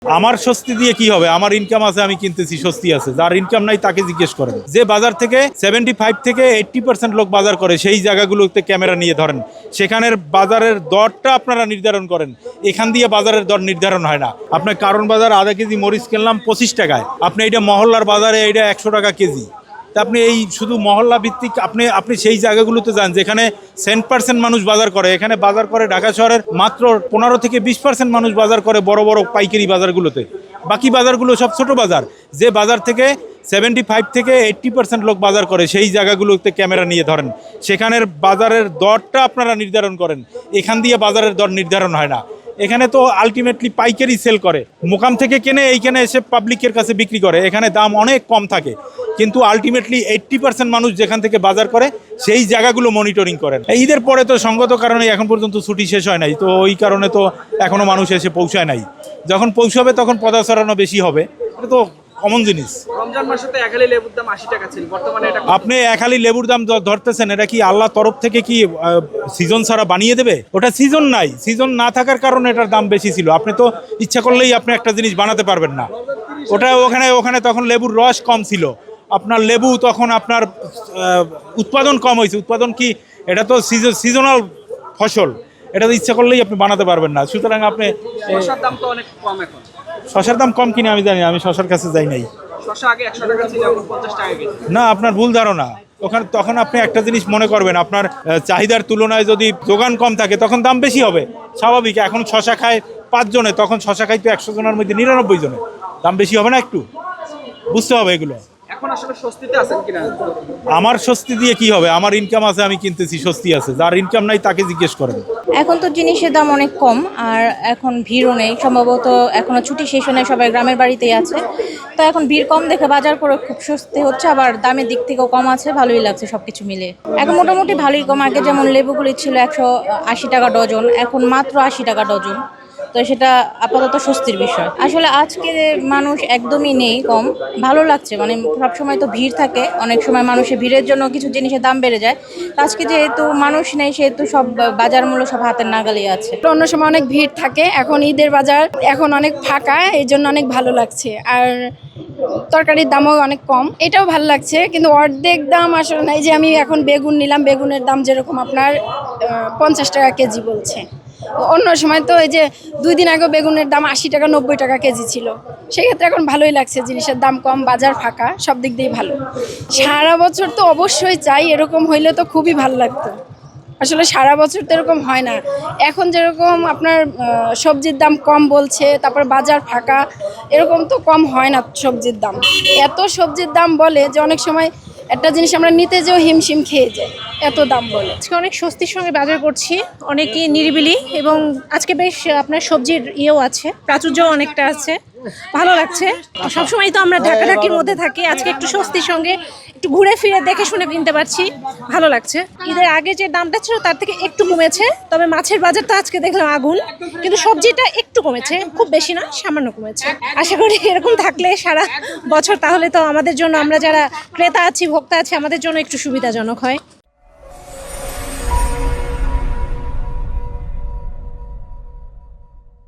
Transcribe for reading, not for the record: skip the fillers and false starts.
আমার স্বস্তি দিয়ে কি হবে? আমার ইনকাম আছে, আমি কিনতেছি, স্বস্তি আছে। যার ইনকাম নাই তাকে জিজ্ঞেস করেন। যে বাজার থেকে 75 থেকে 80% লোক বাজার করে, সেই জায়গাগুলোতে ক্যামেরা নিয়ে ধরেন, সেখানের বাজারের দরটা আপনারা নির্ধারণ করেন। এখান দিয়ে বাজারের দর নির্ধারণ হয় না। আপনার কারণ বাজার আধা কেজি মরিচ কিনলাম 25 টাকায়, আপনি এইটা মহল্লার বাজারে এইটা 100 টাকা কেজি। তা আপনি এই শুধু মহল্লা ভিত্তিক আপনি সেই জায়গাগুলোতে যান যেখানে 10% মানুষ বাজার করে। এখানে বাজার করে ঢাকা শহরের মাত্র 15 থেকে 20% মানুষ বাজার করে বড় বড় পাইকারি বাজারগুলোতে। বাকি বাজারগুলো সব ছোট বাজার। যে বাজার থেকে 75 থেকে 80% লোক বাজার করে, সেই জায়গাগুলোতে ক্যামেরা নিয়ে ধরেন, সেখানের বাজারের দরটা আপনারা নির্ধারণ করেন। এখান দিয়ে বাজারের দর নির্ধারণ হয় না। এখানে তো আলটিমেটলি পাইকারি সেল করে, মোকাম থেকে কেনে এইখানে এসে পাবলিকের কাছে বিক্রি করে। এখানে দাম অনেক কম থাকে, কিন্তু আলটিমেটলি 80% মানুষ যেখান থেকে বাজার করে সেই জায়গাগুলো মনিটরিং করেন। ঈদের পরে তো সঙ্গত কারণে এখন পর্যন্ত ছুটি শেষ হয় নাই, তো ওই কারণে তো এখনও মানুষ এসে পৌঁছায় নাই। যখন পৌঁছাবে তখন পদা ছড়ানো বেশি হবে, এটা তো কমন জিনিস। রমজান মাসে তো এক হালি লেবুর দাম 80 টাকা ছিল, বর্তমানে এটা আপনি এক হালি লেবুর দাম ধরতেছেন, এটা কি আল্লাহ তরফ থেকে কি সিজন ছাড়া বানিয়ে দেবে? ওটা সিজন নাই, সিজন না থাকার কারণে এটার দাম বেশি ছিল। আপনি তো ইচ্ছা করলেই আপনি একটা জিনিস বানাতে পারবেন না। ওটা ওখানে তখন লেবুর রস কম ছিল, আপনার লেবু তখন আপনার উৎপাদন কম হয়েছে। উৎপাদন কি, এটা তো সিজনাল ফসল, এটা তো ইচ্ছা করলেই আপনি বানাতে পারবেন না। সুতরাং আপনি শসার দাম তো অনেক কম এখন। শসার দাম কম কিনে আমি জানি, আমি শসার কাছে যাই নাই। শসা আগে 100 টাকা ছিল, এখন 50 টাকা কেজি। না, আপনার ভুল ধারণা। তখন আপনি একটা জিনিস মনে করবেন, আপনার চাহিদার তুলনায় যদি যোগান কম থাকে তখন দাম বেশি হবে, স্বাভাবিক। এখন শসা খায় 5 জনে, তখন শসা খাইতো 100 জনের মধ্যে 99 জনে, দাম বেশি হবে না? একটু বুঝতে হবে এগুলো। এখন আসলে স্বস্তিতে আছেন কিনা? আমার স্বস্তি দিয়ে কি হবে? আমার ইনকাম আছে, আমি কিনতেছি, স্বস্তি আছে। যার ইনকাম নাই তাকে জিজ্ঞেস করেন। এখন তো জিনিসের দাম অনেক কম, আর এখন ভিড়ও নেই। সম্ভবত এখনো ছুটি শেষ হয় নাই, সবাই গ্রামের বাড়িতেই আছে। তো এখন ভিড় কম দেখে বাজার করে খুব স্বস্তি হচ্ছে, আবার দামের দিক থেকেও কম আছে, ভালোই লাগছে সবকিছু মিলে। এখন মোটামুটি ভালোই কম। আগে যেমন লেবুগুলি ছিল 180 টাকা ডজন, এখন মাত্র 80 টাকা ডজন। তো সেটা আপাতত স্বস্তির বিষয়। আসলে আজকে মানুষ একদমই নেই, কম। ভালো লাগছে, মানে সবসময় তো ভিড় থাকে, অনেক সময় মানুষের ভিড়ের জন্য কিছু জিনিসের দাম বেড়ে যায়। তো আজকে যেহেতু মানুষ নেই, সেহেতু সব বাজার মূল্য সব হাতের নাগালেই আছে। অন্য সময় অনেক ভিড় থাকে, এখন ঈদের বাজার এখন অনেক ফাঁকা, এই জন্য অনেক ভালো লাগছে। আর তরকারির দামও অনেক কম, এটাও ভালো লাগছে। কিন্তু অর্ধেক দাম আসলে নাই। যে আমি এখন বেগুন নিলাম, বেগুনের দাম যেরকম আপনার 50 টাকা কেজি বলছে। অন্য সময় তো এই যে 2 দিন আগে বেগুনের দাম 80 টাকা 90 টাকা কেজি ছিল। সেক্ষেত্রে এখন ভালোই লাগছে, জিনিসের দাম কম, বাজার ফাঁকা, সব দিক দিয়েই ভালো। সারা বছর তো অবশ্যই চাই, এরকম হইলে তো খুবই ভালো লাগতো। আসলে সারা বছর তো এরকম হয় না। এখন যেরকম আপনার সবজির দাম কম বলছে, তারপর বাজার ফাঁকা, এরকম তো কম হয় না সবজির দাম। এত সবজির দাম বলে যে অনেক সময় একটা জিনিস আমরা নিতে যেও হিমশিম খেয়ে যাই, এত দাম বলে। আজকে অনেক স্বস্তির সঙ্গে বাজার করছি, অনেকই নিরিবিলি, এবং আজকে বেশ আপনার সবজির ইয়েও আছে, প্রাচুর্যও অনেকটা আছে, ভালো লাগছে। সবসময় তো আমরা ঢাকাঢাকির মধ্যে থাকি, আজকে একটু স্বস্তির সঙ্গে একটু ঘুরে ফিরে দেখে শুনে কিনতে পারছি, ভালো লাগছে। ঈদের আগে যে দামটা ছিল তার থেকে একটু কমেছে, তবে মাছের বাজারটা আজকে দেখলাম আগুন, কিন্তু সবজিটা একটু কমেছে, খুব বেশি না, সামান্য কমেছে। আশা করি এরকম থাকলে সারা বছর, তাহলে তো আমাদের জন্য, আমরা যারা ক্রেতা আছি, ভোক্তা আছি, আমাদের জন্য একটু সুবিধাজনক হয়।